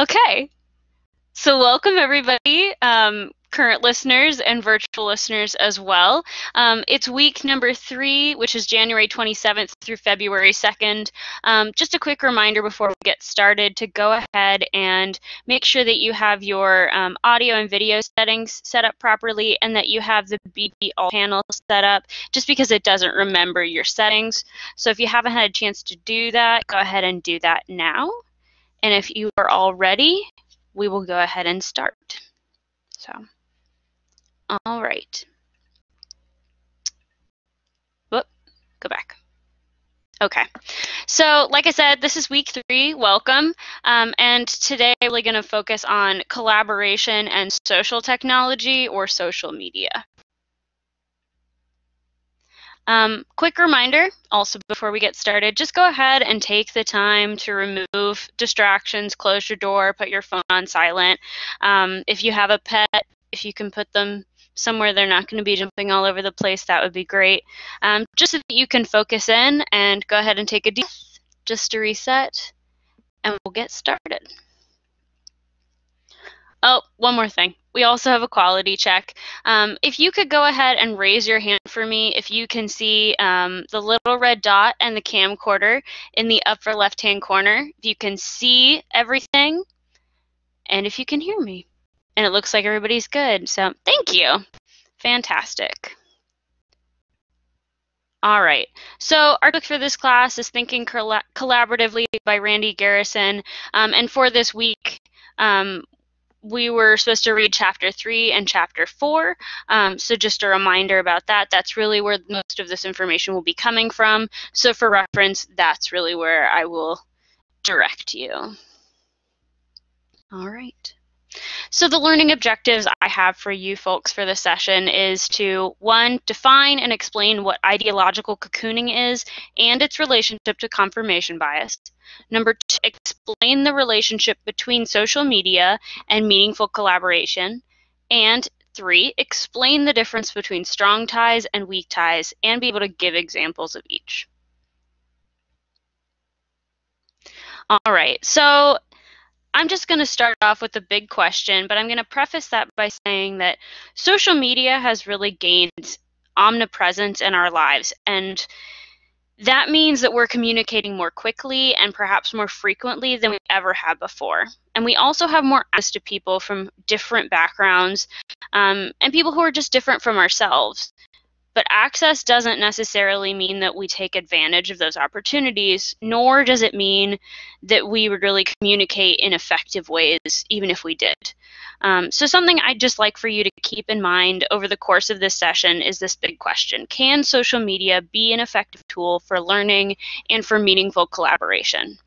Okay, so welcome everybody, current listeners and virtual listeners as well. It's week number 3, which is January 27th through February 2nd. Just a quick reminder before we get started to go ahead and make sure that you have your audio and video settings set up properly and that you have the BB all panel set up, just because it doesn't remember your settings. So if you haven't had a chance to do that, go ahead and do that now. And if you are all ready, we will go ahead and start. So, all right. Whoop, go back. Okay. So, like I said, this is week 3. Welcome. And today we're really going to focus on collaboration and social technology or social media. Quick reminder, also before we get started, just go ahead and take the time to remove distractions, close your door, put your phone on silent. If you have a pet, if you can put them somewhere they're not going to be jumping all over the place, that would be great. Just so that you can focus in and go ahead and take a deep breath just to reset, and we'll get started. Oh, one more thing. We also have a quality check. If you could go ahead and raise your hand for me if you can see the little red dot and the camcorder in the upper left-hand corner. If you can see everything and if you can hear me. And it looks like everybody's good. So thank you. Fantastic. All right. So our book for this class is Thinking Collaboratively by Randy Garrison. And for this week, we were supposed to read chapter 3 and chapter 4, so just a reminder about that. That's really where most of this information will be coming from. So for reference, that's really where I will direct you. All right. So the learning objectives I have for you folks for this session is to, 1, define and explain what ideological cocooning is and its relationship to confirmation bias. Number 2, explain the relationship between social media and meaningful collaboration. And 3, explain the difference between strong ties and weak ties and be able to give examples of each. All right, so I'm just going to start off with a big question, but I'm going to preface that by saying that social media has really gained omnipresence in our lives, and that means that we're communicating more quickly and perhaps more frequently than we ever have before. And we also have more access to people from different backgrounds and people who are just different from ourselves. But access doesn't necessarily mean that we take advantage of those opportunities, nor does it mean that we would really communicate in effective ways, even if we did. So something I'd just like for you to keep in mind over the course of this session is this big question. Can social media be an effective tool for learning and for meaningful collaboration?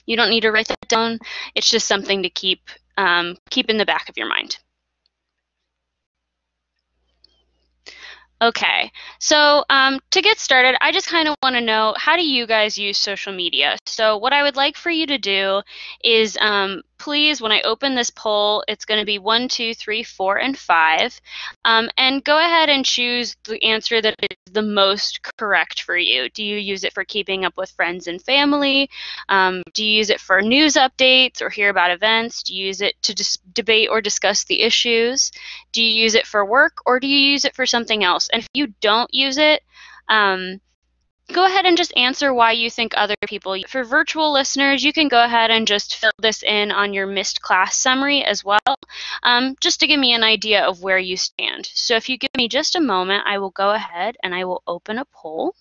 You don't need to write that down. It's just something to keep in the back of your mind. Okay, so to get started, I just kind of want to know, how do you guys use social media? So what I would like for you to do is, please, when I open this poll, it's going to be 1, 2, 3, 4, and 5, and go ahead and choose the answer that is the most correct for you. Do you use it for keeping up with friends and family? Do you use it for news updates or hear about events? Do you use it to debate or discuss the issues? Do you use it for work, or do you use it for something else? And if you don't use it, go ahead and just answer why you think other people. For virtual listeners, you can go ahead and just fill this in on your missed class summary as well, just to give me an idea of where you stand. So if you give me just a moment, I will go ahead and I will open a poll.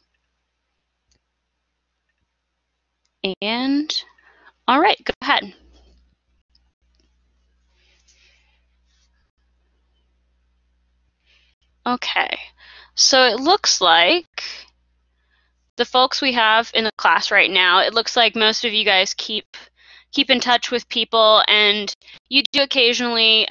And all right, go ahead. Okay, so it looks like the folks we have in the class right now, it looks like most of you guys keep in touch with people, and you do occasionally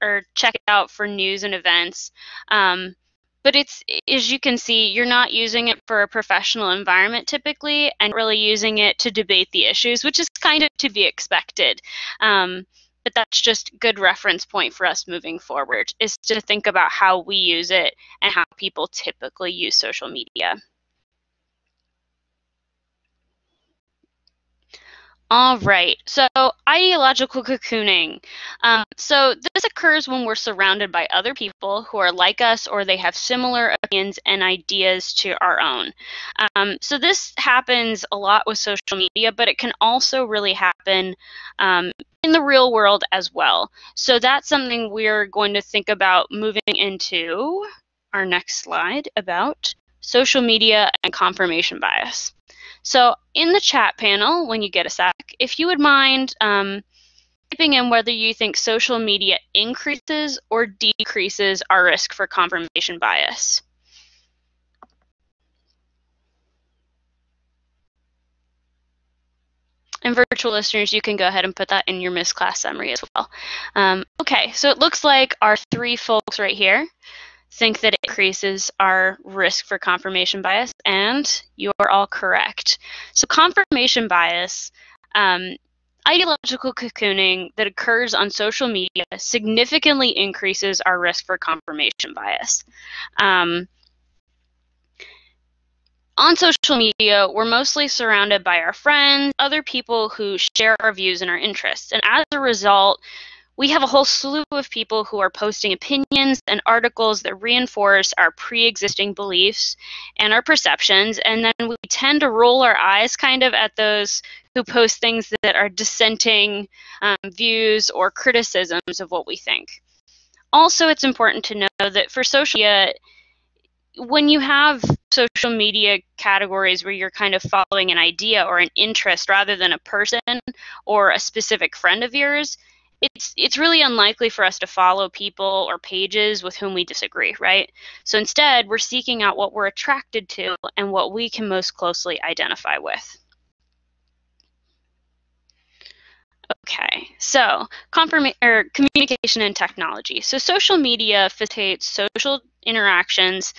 or check it out for news and events. But it's, as you can see, you're not using it for a professional environment typically, and really using it to debate the issues, which is kind of to be expected. But that's just a good reference point for us moving forward, is to think about how we use it and how people typically use social media. All right, so ideological cocooning. So this occurs when we're surrounded by other people who are like us or they have similar opinions and ideas to our own. So this happens a lot with social media, but it can also really happen in the real world as well. So that's something we're going to think about moving into our next slide about social media and confirmation bias. So in the chat panel, when you get a sec, if you would mind typing in whether you think social media increases or decreases our risk for confirmation bias. And virtual listeners, you can go ahead and put that in your missed class summary as well. Okay, so it looks like our three folks right here think that it increases our risk for confirmation bias, and you're all correct. So confirmation bias, ideological cocooning that occurs on social media significantly increases our risk for confirmation bias. On social media, we're mostly surrounded by our friends, other people who share our views and our interests, and as a result, we have a whole slew of people who are posting opinions and articles that reinforce our pre-existing beliefs and our perceptions, and then we tend to roll our eyes kind of at those who post things that are dissenting views or criticisms of what we think. Also, it's important to know that for social media, when you have social media categories where you're kind of following an idea or an interest rather than a person or a specific friend of yours, it's really unlikely for us to follow people or pages with whom we disagree, right? So instead, we're seeking out what we're attracted to and what we can most closely identify with. Okay, so communication and technology. So social media facilitates social interactions.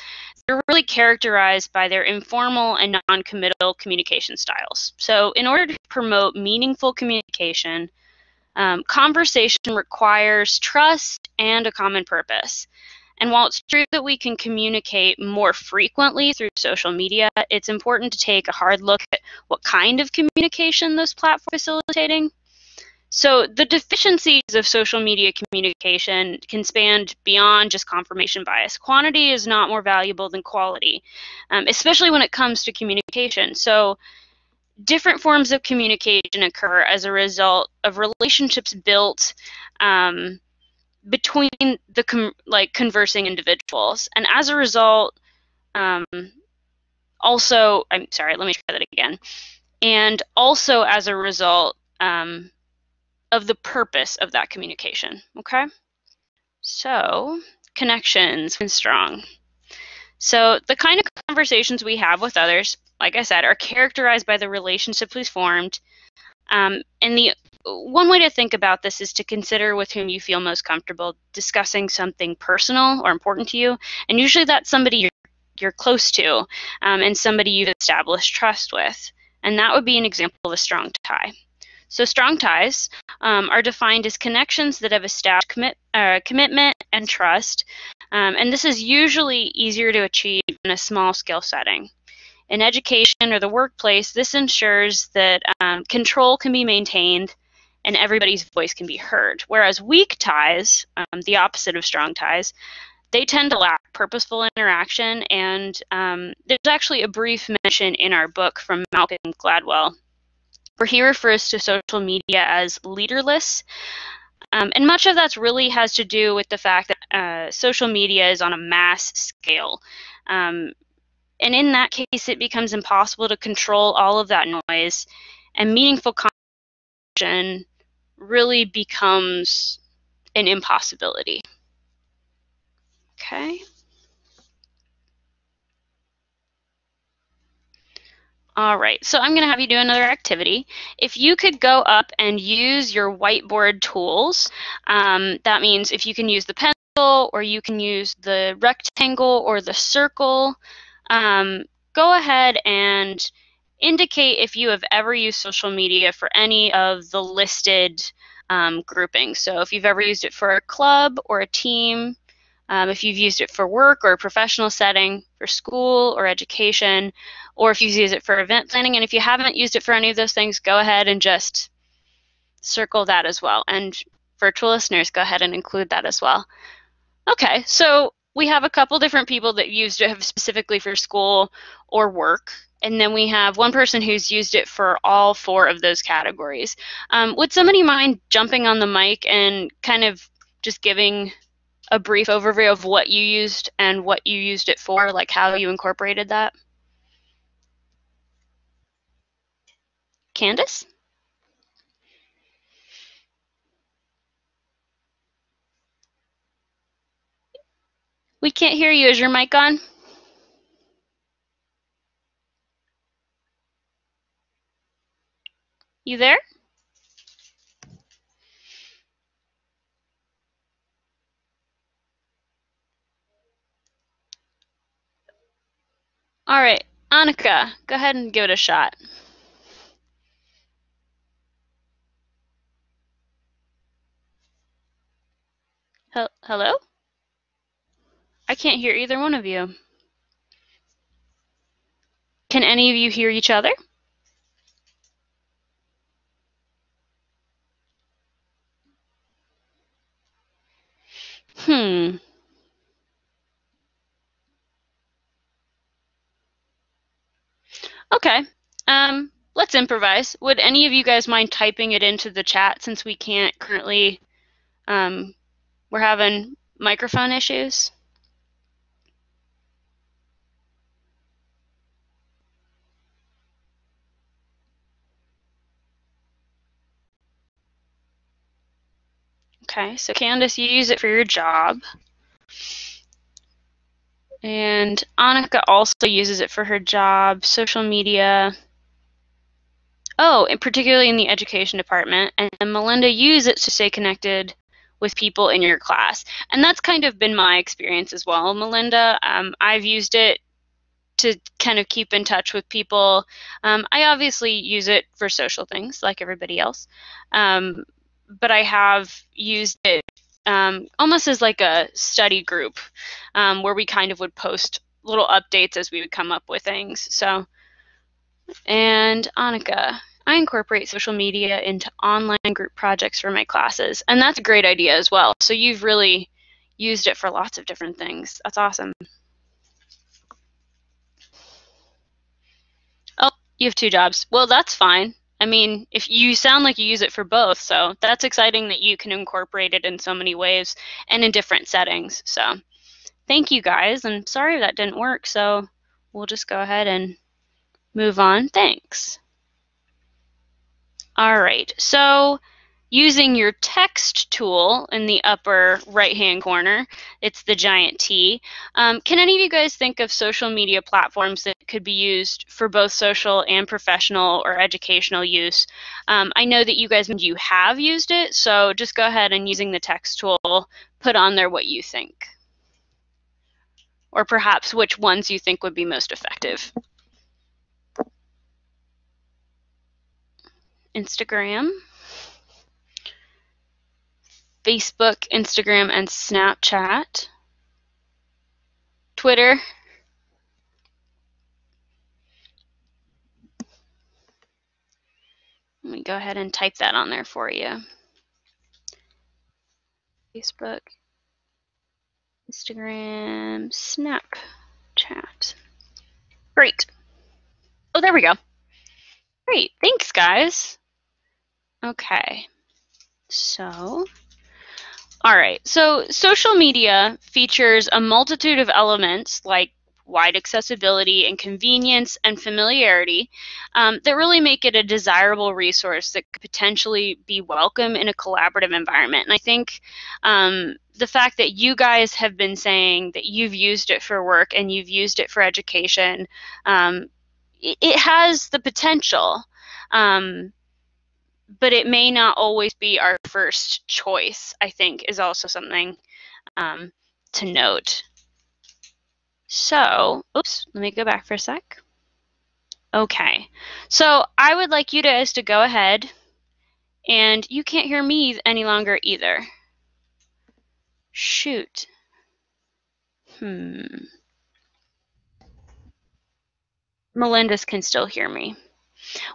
They're really characterized by their informal and non-committal communication styles. So in order to promote meaningful communication, conversation requires trust and a common purpose. And while it's true that we can communicate more frequently through social media, it's important to take a hard look at what kind of communication those platforms are facilitating. So the deficiencies of social media communication can span beyond just confirmation bias. Quantity is not more valuable than quality, especially when it comes to communication. So different forms of communication occur as a result of relationships built between the conversing individuals, and as a result, also, I'm sorry, let me try that again. And also as a result of the purpose of that communication. Okay, so connections and strong. So the kind of conversations we have with others, like I said, are characterized by the relationships we've formed. And the one way to think about this is to consider with whom you feel most comfortable discussing something personal or important to you. And usually that's somebody you're close to and somebody you've established trust with. And that would be an example of a strong tie. So strong ties are defined as connections that have established commitment and trust. And this is usually easier to achieve in a small-scale setting. In education or the workplace, this ensures that control can be maintained and everybody's voice can be heard. Whereas weak ties, the opposite of strong ties, they tend to lack purposeful interaction. And there's actually a brief mention in our book from Malcolm Gladwell where he refers to social media as leaderless. And much of that really has to do with the fact that social media is on a mass scale. And in that case, it becomes impossible to control all of that noise, and meaningful conversation really becomes an impossibility. Okay. All right, so I'm going to have you do another activity. If you could go up and use your whiteboard tools, that means if you can use the pencil or you can use the rectangle or the circle, go ahead and indicate if you have ever used social media for any of the listed groupings. So if you've ever used it for a club or a team, if you've used it for work or a professional setting, for school or education, or if you've used it for event planning. And if you haven't used it for any of those things, go ahead and just circle that as well. And virtual listeners, go ahead and include that as well. Okay, so we have a couple different people that used it specifically for school or work, and then we have one person who's used it for all 4 of those categories. Would somebody mind jumping on the mic and kind of just giving a brief overview of what you used and what you used it for, like how you incorporated that? Candace? We can't hear you. Is your mic on? You there? All right, Annika, go ahead and give it a shot. Hello? I can't hear either one of you. Can any of you hear each other? Okay. Let's improvise. Would any of you guys mind typing it into the chat since we can't currently, we're having microphone issues? Okay, so Candace, you use it for your job. And Annika also uses it for her job, social media. Oh, and particularly in the education department. And Melinda uses it to stay connected with people in your class. And that's kind of been my experience as well, Melinda. I've used it to kind of keep in touch with people. I obviously use it for social things like everybody else. But I have used it almost as like a study group where we kind of would post little updates as we would come up with things. So, and Annika, I incorporate social media into online group projects for my classes, and that's a great idea as well. So you've really used it for lots of different things. That's awesome. Oh, you have 2 jobs. Well, that's fine. I mean, if you sound like you use it for both, so that's exciting that you can incorporate it in so many ways and in different settings. So thank you guys, and sorry that didn't work, so we'll just go ahead and move on. Thanks. All right, so using your text tool in the upper right-hand corner, it's the giant T. Can any of you guys think of social media platforms that could be used for both social and professional or educational use? I know that you guys you have used it, so just go ahead and using the text tool, put on there what you think. Or perhaps which ones you think would be most effective. Instagram, Facebook, Instagram, and Snapchat, Twitter, let me go ahead and type that on there for you. Facebook, Instagram, Snapchat. Great. Oh, there we go. Great. Thanks, guys. Okay. So, all right. So social media features a multitude of elements like wide accessibility and convenience and familiarity that really make it a desirable resource that could potentially be welcome in a collaborative environment. And I think the fact that you guys have been saying that you've used it for work and you've used it for education, it has the potential, but it may not always be our first choice, I think, is also something to note. So, oops, let me go back for a sec. Okay, so I would like you guys to go ahead, and you can't hear me any longer either. Shoot. Melinda's can still hear me.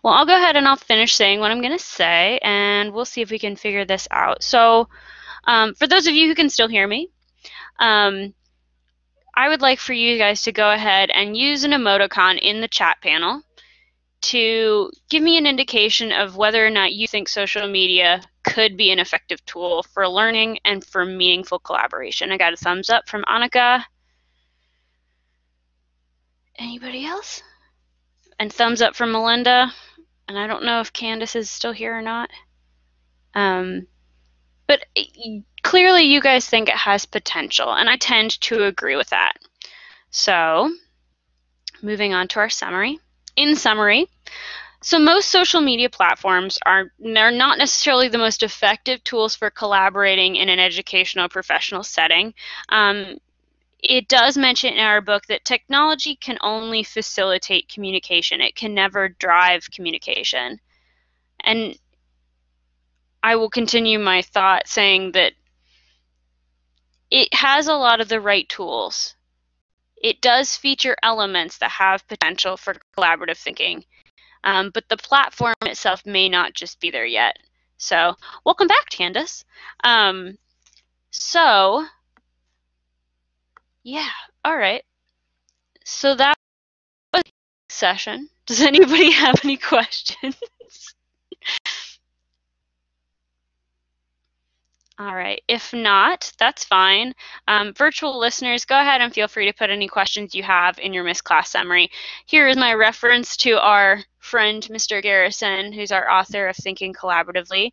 Well, I'll go ahead and I'll finish saying what I'm going to say, and we'll see if we can figure this out. So, for those of you who can still hear me, I would like for you guys to go ahead and use an emoticon in the chat panel to give me an indication of whether or not you think social media could be an effective tool for learning and for meaningful collaboration. I got a thumbs up from Annika. Anybody else? And thumbs up from Melinda. And I don't know if Candace is still here or not. But clearly you guys think it has potential, and I tend to agree with that. So, moving on to our summary. In summary, so most social media platforms they're not necessarily the most effective tools for collaborating in an educational professional setting. It does mention in our book that technology can only facilitate communication. It can never drive communication. And I will continue my thought saying that it has a lot of the right tools. It does feature elements that have potential for collaborative thinking, but the platform itself may not just be there yet. So, welcome back, Candace. Yeah, all right. So that was the session. Does anybody have any questions? All right. If not, that's fine. Virtual listeners, go ahead and feel free to put any questions you have in your Missed Class summary. Here is my reference to our friend, Mr. Garrison, who's our author of Thinking Collaboratively.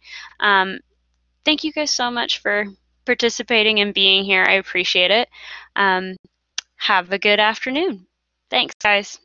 Thank you guys so much for participating and being here. I appreciate it. Have a good afternoon. Thanks, guys.